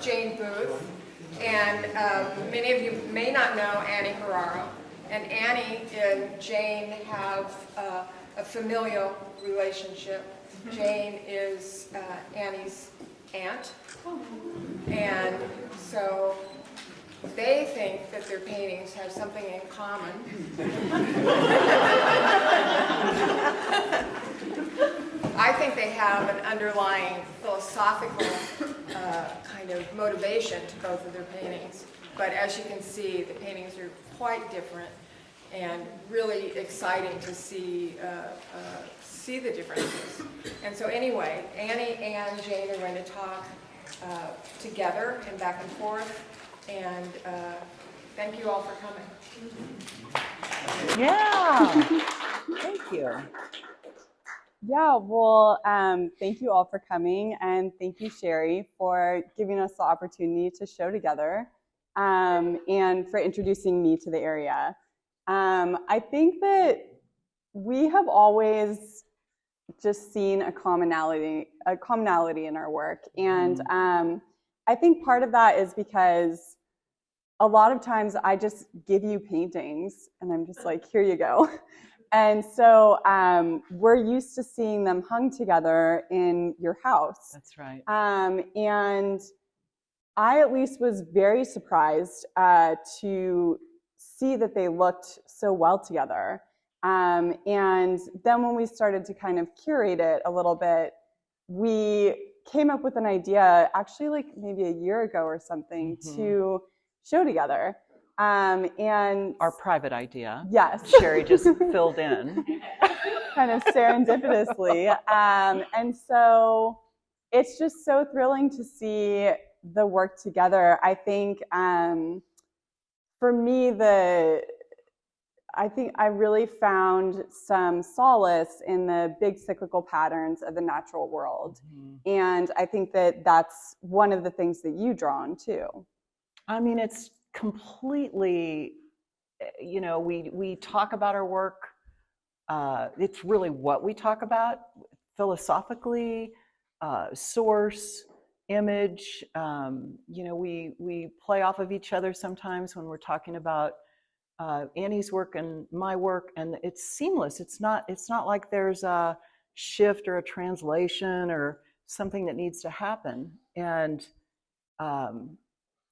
Jane Booth, and many of you may not know Annie Herrero. And Annie and Jane have a familial relationship. Jane is Annie's aunt, and so they think that their paintings have something in common. I think they have an underlying philosophical kind of motivation to both of their paintings. But as you can see, the paintings are quite different and really exciting to see the differences. And so anyway, Annie and Jane are going to talk together and back and forth. And thank you all for coming. Yeah, thank you. Yeah, well, thank you all for coming, and thank you, Sherry, for giving us the opportunity to show together, and for introducing me to the area. I think that we have always just seen a commonality in our work, and I think part of that is because a lot of times I just give you paintings, and I'm just like, here you go. And so we're used to seeing them hung together in your house. That's right. And I at least was very surprised to see that they looked so well together. And then when we started to kind of curate it a little bit, we came up with an idea, actually like maybe a year ago or something, to show together. And our private idea. Yes. Sherry just filled in. Kind of serendipitously. And so it's just so thrilling to see the work together. I think for me, I think I really found some solace in the big cyclical patterns of the natural world. And I think that that's one of the things that you draw on too. I mean, it's completely, you know, we talk about our work. It's really what we talk about philosophically, source, image. You know, we play off of each other sometimes when we're talking about Annie's work and my work, and it's seamless. It's not like there's a shift or a translation or something that needs to happen. And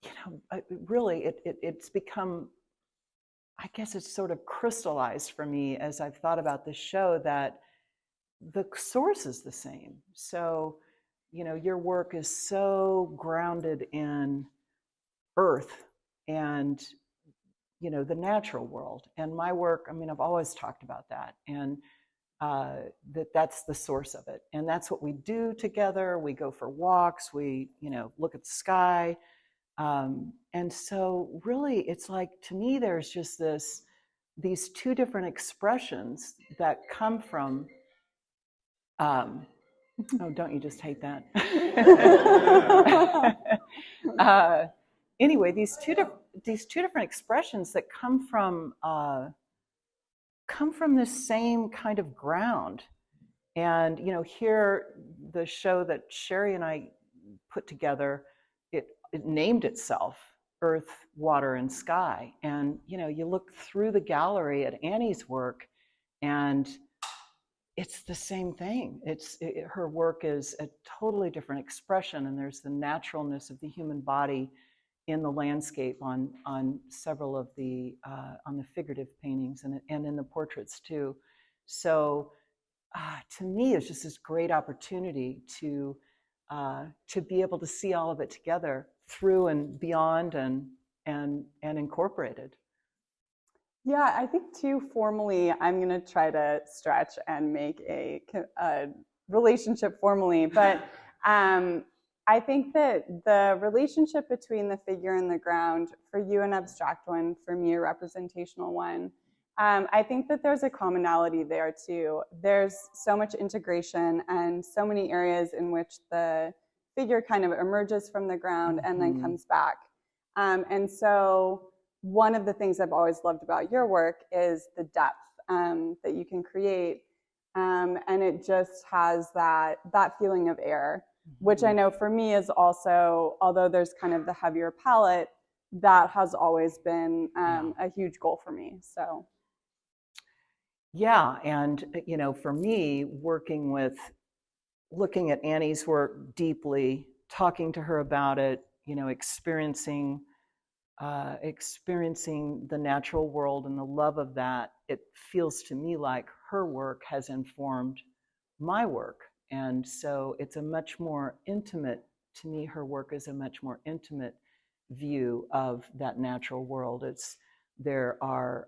you know, really, it's become, I guess it's sort of crystallized for me as I've thought about this show that the source is the same. So, you know, your work is so grounded in earth and, you know, the natural world. And my work, I mean, I've always talked about that, and that's the source of it. And that's what we do together. We go for walks, we, you know, look at the sky. And so really, it's like, to me, there's just these two different expressions that come from, oh, don't you just hate that? Anyway, these two different expressions that come from the same kind of ground. And, you know, here, the show that Sherry and I put together, it named itself Earth, Water, and Sky. And, you know, you look through the gallery at Annie's work, and it's the same thing. Her work is a totally different expression, and there's the naturalness of the human body in the landscape on several of the on the figurative paintings and in the portraits too. So to me, it's just this great opportunity to be able to see all of it together through and beyond and incorporated. Yeah, I think too, formally, I'm going to try to stretch and make a relationship formally, but I think that the relationship between the figure and the ground, for you an abstract one, for me a representational one, I think that there's a commonality there too. There's so much integration and so many areas in which the figure kind of emerges from the ground and then comes back. And so one of the things I've always loved about your work is the depth that you can create. And it just has that feeling of air. which I know for me is also, although there's kind of the heavier palette, that has always been a huge goal for me. So. Yeah, and you know, for me, looking at Annie's work deeply, talking to her about it, you know, experiencing the natural world and the love of that, it feels to me like her work has informed my work. And so it's a much more intimate, to me, her work is a much more intimate view of that natural world. There are,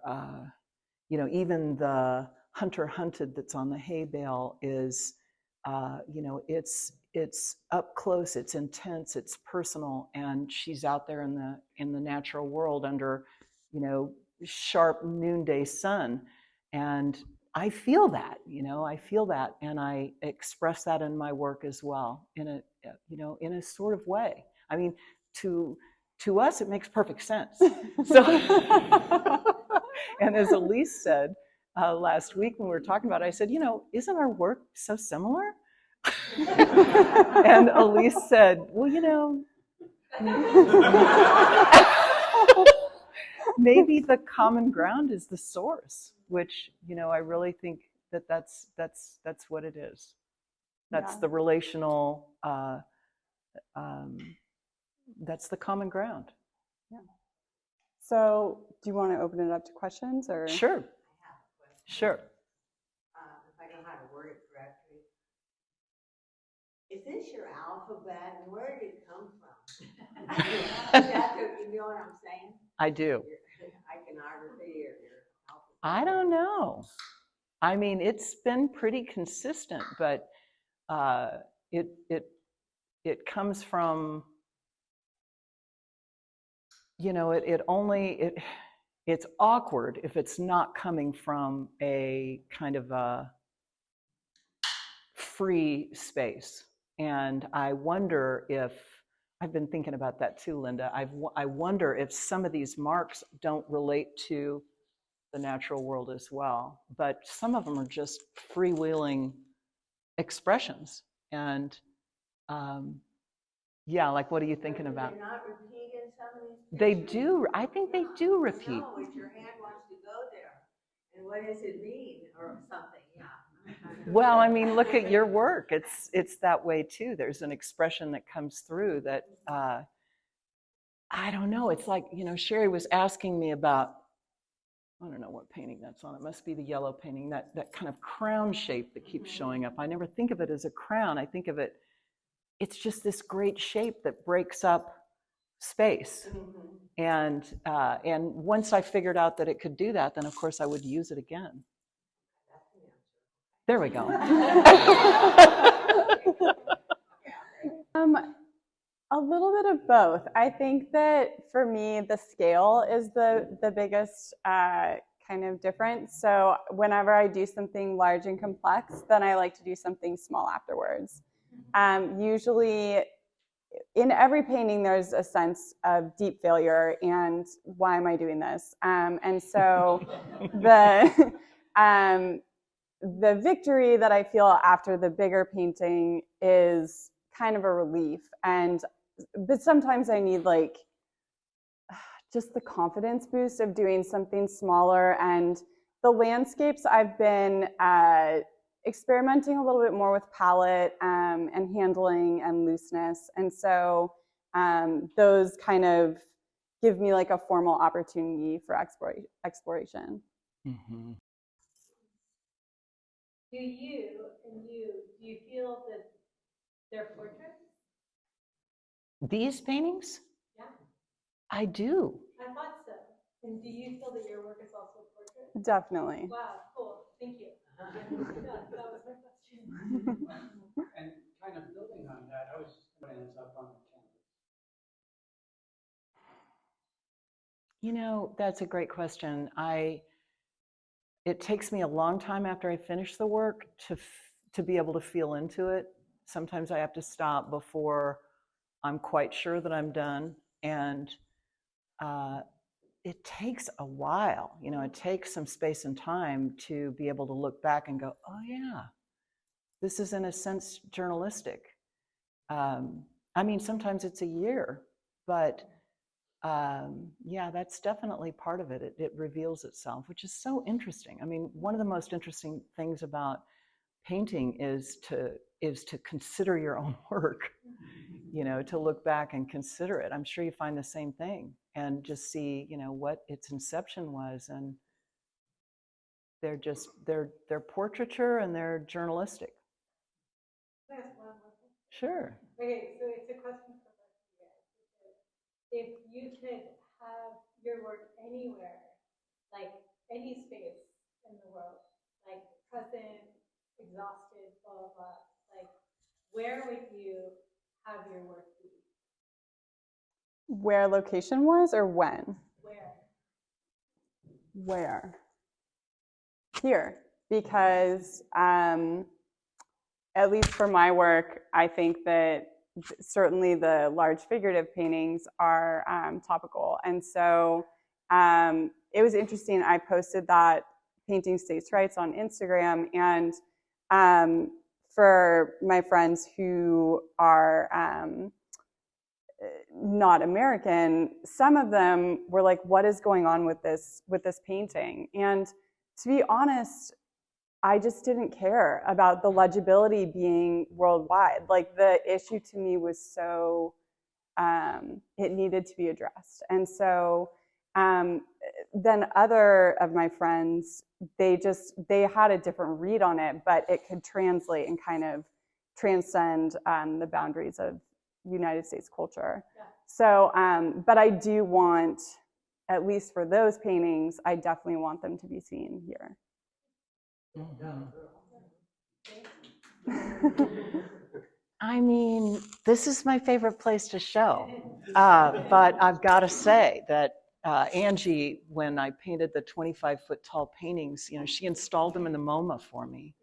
you know, even the hunter hunted that's on the hay bale is, you know, it's up close, it's intense, it's personal, and she's out there in the natural world under, you know, sharp noonday sun, and I feel that, you know, I feel that, and I express that in my work as well, in a, you know, in a sort of way. I mean, to us, it makes perfect sense. So, and as Elise said last week when we were talking about it, I said, you know, isn't our work so similar? And Elise said, well, you know, maybe the common ground is the source, which, you know, I really think that's what it is. That's the relational, that's the common ground. Yeah. So do you want to open it up to questions, or? Sure. Sure. If I know how to word it correctly. Is this your alphabet, and where did it come from? You know what I'm saying? I do. Your iconography or your alphabet? I don't know. I mean, it's been pretty consistent, but it comes from, you know, it's awkward if it's not coming from a kind of a free space. And I wonder if, I've been thinking about that too, Linda. I wonder if some of these marks don't relate to the natural world as well, but some of them are just freewheeling expressions. And yeah, like, what are you thinking about? They're not repeating some of these They pictures? do. I think they do repeat. No, it's your hand wants to go there. And what does it mean? Or something, yeah. Well, I mean, look at your work. It's that way too. There's an expression that comes through that, I don't know. It's like, you know, Sherry was asking me about, I don't know what painting that's on. It must be the yellow painting, that kind of crown shape that keeps showing up. I never think of it as a crown. I think of it, it's just this great shape that breaks up space. And once I figured out that it could do that, then of course I would use it again. There we go. A little bit of both. I think that for me, the scale is the biggest kind of difference. So whenever I do something large and complex, then I like to do something small afterwards. Usually, in every painting, there's a sense of deep failure and why am I doing this? And so the victory that I feel after the bigger painting is kind of a relief. But sometimes I need like just the confidence boost of doing something smaller. And the landscapes, I've been experimenting a little bit more with palette and handling and looseness. And so those kind of give me like a formal opportunity for exploration. Mm-hmm. Do you feel that they're portraits? These paintings? Yeah. I do. I thought so. And do you feel that your work is also a portrait? Definitely. Wow, cool. Thank you. That was my question. And kind of building on that, I was just going to end up on the canvas. You know, that's a great question. It takes me a long time after I finish the work to be able to feel into it. Sometimes I have to stop before I'm quite sure that I'm done. And it takes a while, you know, it takes some space and time to be able to look back and go, oh yeah, this is in a sense journalistic. I mean, sometimes it's a year, but yeah, that's definitely part of it. It reveals itself, which is so interesting. I mean, one of the most interesting things about painting is to consider your own work, you know, to look back and consider it. I'm sure you find the same thing and just see, you know, what its inception was, and they're portraiture and they're journalistic. Can I ask one more thing? Sure. Okay, so it's a question for both of you guys. If you could have your work anywhere, like any space in the world, like present, exhausted, blah, blah, blah, like where would you have your work be? Where location-wise or when? Where? Where? Here, because at least for my work, I think that certainly the large figurative paintings are topical. And so it was interesting. I posted that painting states' rights on Instagram, and for my friends who are not American, some of them were like, what is going on with this painting? And to be honest, I just didn't care about the legibility being worldwide. Like, the issue to me was so, it needed to be addressed. And so then other of my friends, they had a different read on it, but it could translate and kind of transcend the boundaries of United States culture. Yeah. So, but I do want, at least for those paintings, I definitely want them to be seen here. I mean, this is my favorite place to show, but I've got to say that Angie, when I painted the 25-foot tall paintings, you know, she installed them in the MoMA for me,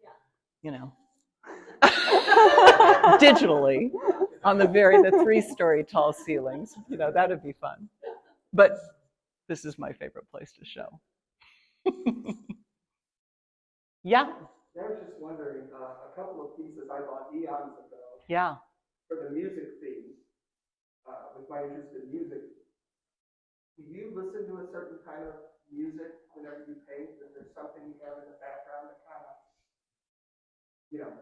you know, digitally on the 3-story tall ceilings. You know, that'd be fun. But this is my favorite place to show. Yeah. I was just wondering, a couple of pieces I bought eons ago. Yeah. For the music theme, with my interest in music. Do you listen to a certain kind of music whenever you paint? Is there something you have in the background that kind of, you know,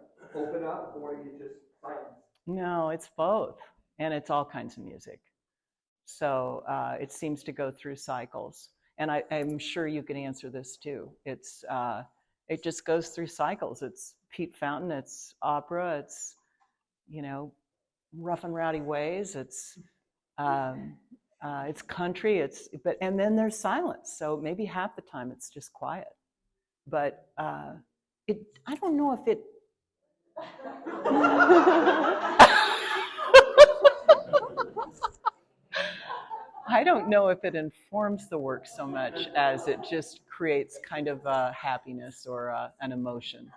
open up, or you just silence? No, it's both, and it's all kinds of music. So it seems to go through cycles, and I'm sure you can answer this too. It just goes through cycles. It's Pete Fountain, it's opera, it's, you know, rough and rowdy ways. It's country. And then there's silence. So maybe half the time it's just quiet. But I don't know if it. I don't know if it informs the work so much as it just creates kind of a happiness or an emotion.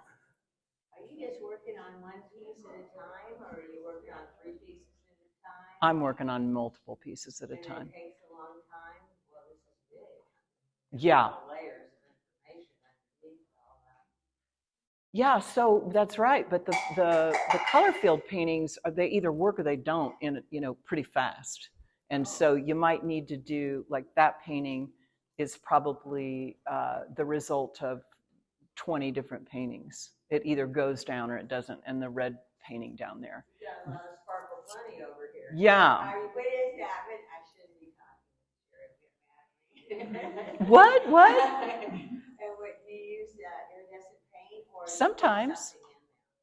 Are you just working on one piece at a time, or are you working on 3 pieces at a time? I'm working on multiple pieces at a And time. it takes a long time? Well, this is big. Yeah. Layers of information underneath all that. Yeah, so that's right. But the color field paintings, they either work or they don't, in, you know, pretty fast. And so you might need to do, like, that painting is probably the result of 20 different paintings. It either goes down or it doesn't. And the red painting down there. You got a lot of sparkle plenty over here. Yeah. What is that? I shouldn't be talking. Sure, get mad at me. What? And what, do you use iridescent paint, or Sometimes.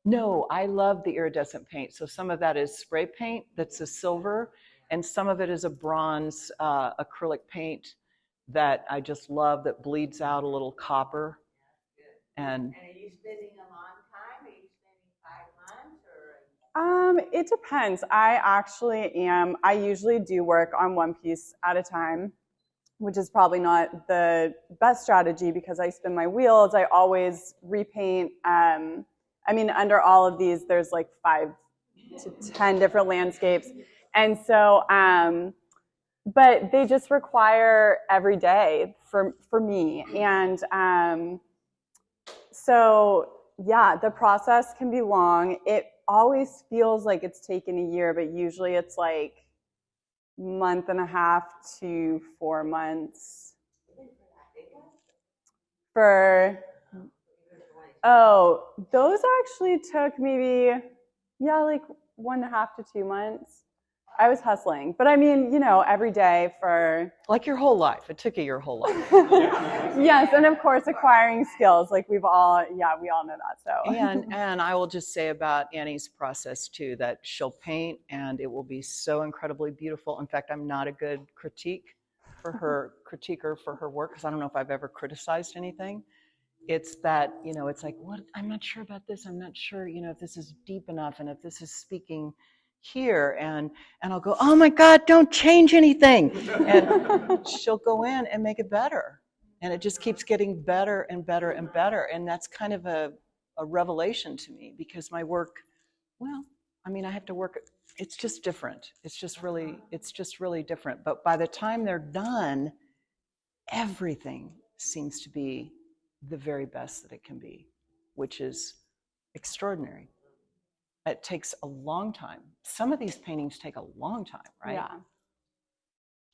No, I love the iridescent paint. So some of that is spray paint that's a silver, and some of it is a bronze acrylic paint that I just love, that bleeds out a little copper. And are you spending a long time? Are you spending 5 months, or? It depends. I usually do work on one piece at a time, which is probably not the best strategy because I spin my wheels. I always repaint. I mean, under all of these, there's like 5 to 10 different landscapes. And so, but they just require every day for me. And so, yeah, the process can be long. always feels like it's taken a year, but usually it's like month and a half to 4 months. Those actually took maybe, like 1.5 to 2 months. I was hustling, but I mean, every day for Like your whole life. It took you your whole life. yes, and of course acquiring skills. Like we all know that. So And I will just say about Annie's process too, that she'll paint and it will be so incredibly beautiful. In fact, I'm not a good critiquer for her work, because I don't know if I've ever criticized anything. It's that, it's like, what? I'm not sure about this. I'm not sure, if this is deep enough and if this is speaking here. And I'll go, oh my God, don't change anything. And she'll go in and make it better. And it just keeps getting better and better and better. And that's kind of a revelation to me, because my work, I have to work. It's just different. It's just really different. But by the time they're done, everything seems to be the very best that it can be, which is extraordinary. It takes a long time. Some of these paintings take a long time, right? yeah.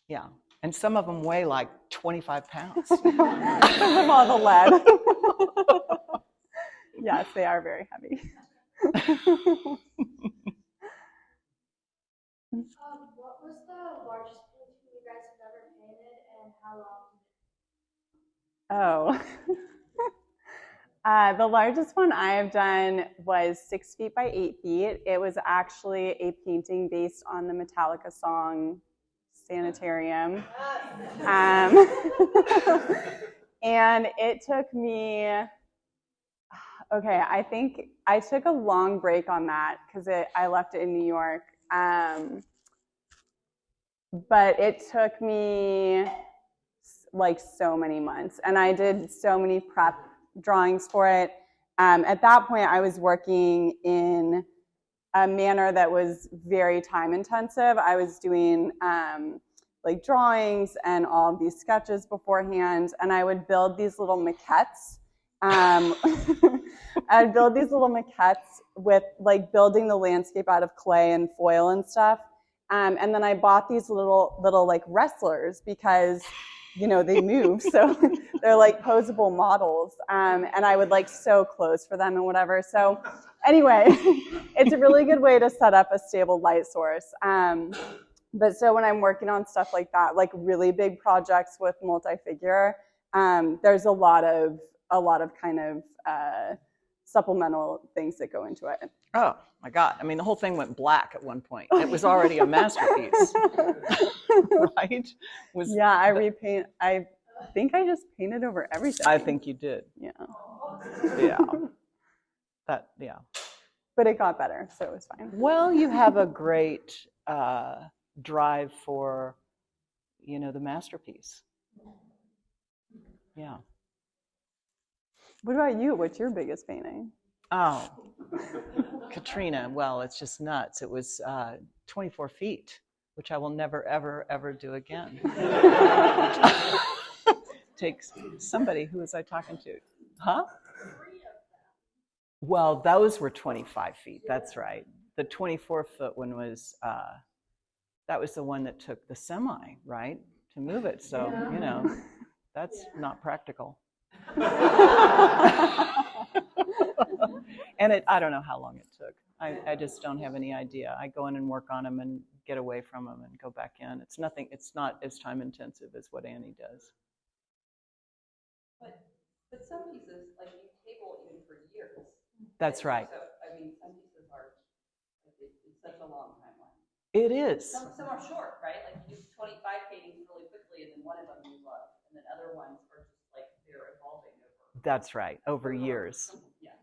Yeah. And some of them weigh like 25 pounds. Because of all the lead. Yes, they are very heavy. What was the largest painting you guys have ever painted, and how long? The largest one I have done was 6 feet by 8 feet. It was actually a painting based on the Metallica song Sanitarium. And it took me, I think I took a long break on that because I left it in New York. But it took me like so many months, and I did so many prep drawings for it. At that point, I was working in a manner that was very time intensive. I was doing like drawings and all of these sketches beforehand, and I would build these little maquettes. I'd build these little maquettes with like building the landscape out of clay and foil and stuff. And then I bought these little like wrestlers because, they move. So they're like posable models. And I would like sew clothes for them and whatever. So anyway, it's a really good way to set up a stable light source. But so when I'm working on stuff like that, like really big projects with multi-figure, there's a lot of kind of supplemental things that go into it. Oh my God. The whole thing went black at one point. It was already a masterpiece. Right? I repaint. I think I just painted over everything. I think you did. Yeah. Yeah. But it got better, so it was fine. Well, you have a great drive for, the masterpiece. Yeah. What about you? What's your biggest painting? Oh, Katrina. Well, it's just nuts. It was 24 feet, which I will never, ever, ever do again. Takes somebody. Who was I talking to? Huh? Well, those were 25 feet. That's right. The 24-foot one was, that was the one that took the semi, right, to move it. So, that's not practical. And I don't know how long it took. I just don't have any idea. I go in and work on them and get away from them and go back in. It's not as time intensive as what Annie does. But some pieces, like you table even for years. That's right. So, some pieces are, it's such a long timeline. It is. Some are short, right? Like you do 25 paintings really quickly, and then one of them you love, and then other ones are just like they're evolving over. That's right, over years,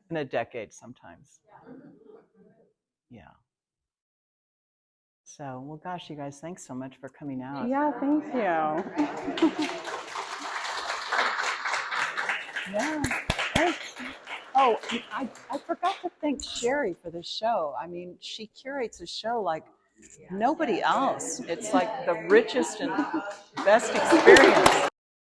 in a decade sometimes. Yeah. So, well, gosh, you guys, thanks so much for coming out. Yeah, thank you. Yeah, thanks. Oh, I forgot to thank Sherry for the show. She curates a show like nobody else. It's like the richest and best experience.